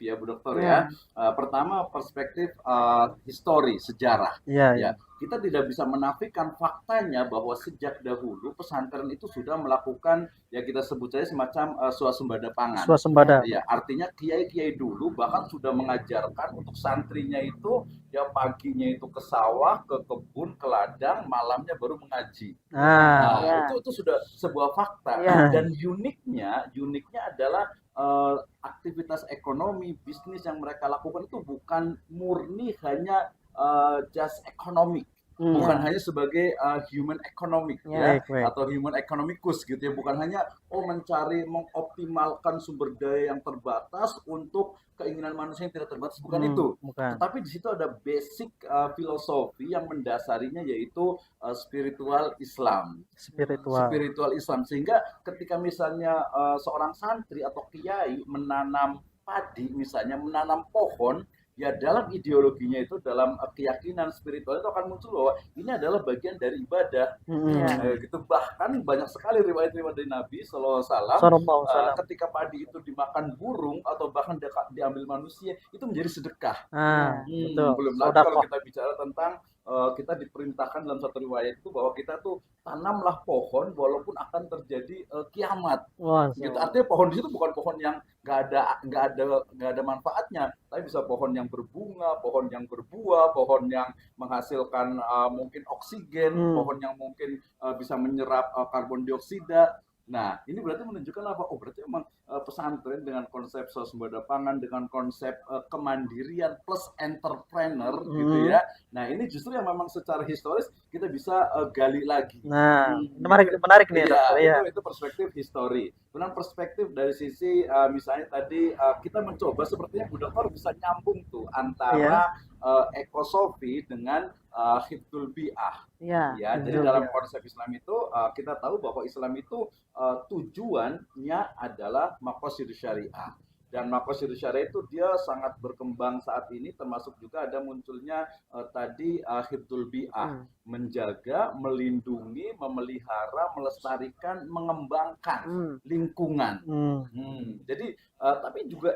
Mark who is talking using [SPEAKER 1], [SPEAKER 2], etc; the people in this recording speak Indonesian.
[SPEAKER 1] ya, Bu Dokter ya.
[SPEAKER 2] Ya,
[SPEAKER 1] Pertama perspektif histori, sejarah.
[SPEAKER 2] iya, iya.
[SPEAKER 1] Ya, kita tidak bisa menafikan faktanya bahwa sejak dahulu pesantren itu sudah melakukan ya kita sebut saja semacam swasembada pangan.
[SPEAKER 2] Swasembada.
[SPEAKER 1] Ya, artinya kiai-kiai dulu bahkan sudah mengajarkan untuk santrinya itu ya paginya itu ke sawah, ke kebun, ke ladang, malamnya baru mengaji.
[SPEAKER 2] Nah,
[SPEAKER 1] Nah,
[SPEAKER 3] Ya,
[SPEAKER 1] itu sudah sebuah fakta
[SPEAKER 3] ya,
[SPEAKER 1] dan uniknya adalah aktivitas ekonomi, bisnis yang mereka lakukan itu bukan murni hanya just economic, bukan
[SPEAKER 3] ya,
[SPEAKER 1] hanya sebagai human economic
[SPEAKER 3] ya,
[SPEAKER 1] ya
[SPEAKER 2] baik, baik.
[SPEAKER 1] atau human economicus gitu ya, bukan hanya mencari mengoptimalkan sumber daya yang terbatas untuk keinginan manusia yang tidak terbatas, bukan itu.
[SPEAKER 2] Bukan.
[SPEAKER 1] Tetapi di situ ada basic filosofi yang mendasarinya yaitu spiritual Islam.
[SPEAKER 2] Spiritual.
[SPEAKER 1] Spiritual Islam sehingga ketika misalnya seorang santri atau kiai menanam padi misalnya menanam pohon ya dalam ideologinya itu dalam keyakinan spiritual itu akan muncul bahwa ini adalah bagian dari ibadah
[SPEAKER 3] ya,
[SPEAKER 1] gitu bahkan banyak sekali riwayat-riwayat dari Nabi Sallallahu Alaihi Wasallam
[SPEAKER 2] Sallallahu alaihi wasallam.
[SPEAKER 1] ketika padi itu dimakan burung atau bahkan diambil manusia itu menjadi sedekah.
[SPEAKER 2] Nah,
[SPEAKER 3] ya,
[SPEAKER 2] betul.
[SPEAKER 1] Belum lagi kalau
[SPEAKER 2] Sedekah.
[SPEAKER 1] kita bicara tentang kita diperintahkan dalam satu riwayat itu bahwa kita tuh tanamlah pohon walaupun akan terjadi kiamat.
[SPEAKER 2] Wah,
[SPEAKER 1] Gitu. Artinya pohon di situ bukan pohon yang nggak ada manfaatnya, tapi bisa pohon yang berbunga, pohon yang berbuah, pohon yang menghasilkan mungkin oksigen, pohon yang mungkin bisa menyerap karbon dioksida. Nah, ini berarti menunjukkan apa? Oh, berarti memang pesantren dengan konsep swasembada pangan, dengan konsep kemandirian plus entrepreneur gitu ya. Nah, ini justru yang memang secara historis kita bisa gali lagi.
[SPEAKER 2] Nah,
[SPEAKER 1] Gitu.
[SPEAKER 2] menarik, menarik nih,
[SPEAKER 1] Iya,
[SPEAKER 2] dokter. Iya.
[SPEAKER 1] itu perspektif histori. Kemudian perspektif dari sisi misalnya tadi kita mencoba sepertinya Bu Dokter bisa nyambung tuh
[SPEAKER 2] Iya.
[SPEAKER 1] antara ekosofi dengan hifdzul bi'ah.
[SPEAKER 3] ya,
[SPEAKER 1] Ya, jadi
[SPEAKER 2] Betul,
[SPEAKER 1] dalam
[SPEAKER 2] iya.
[SPEAKER 1] konsep Islam itu kita tahu bahwa Islam itu tujuannya adalah maqasid syariah. Dan maqasid syariah itu dia sangat berkembang saat ini termasuk juga ada munculnya tadi hifdzul bi'ah, menjaga, melindungi, memelihara, melestarikan, mengembangkan lingkungan. Jadi tapi juga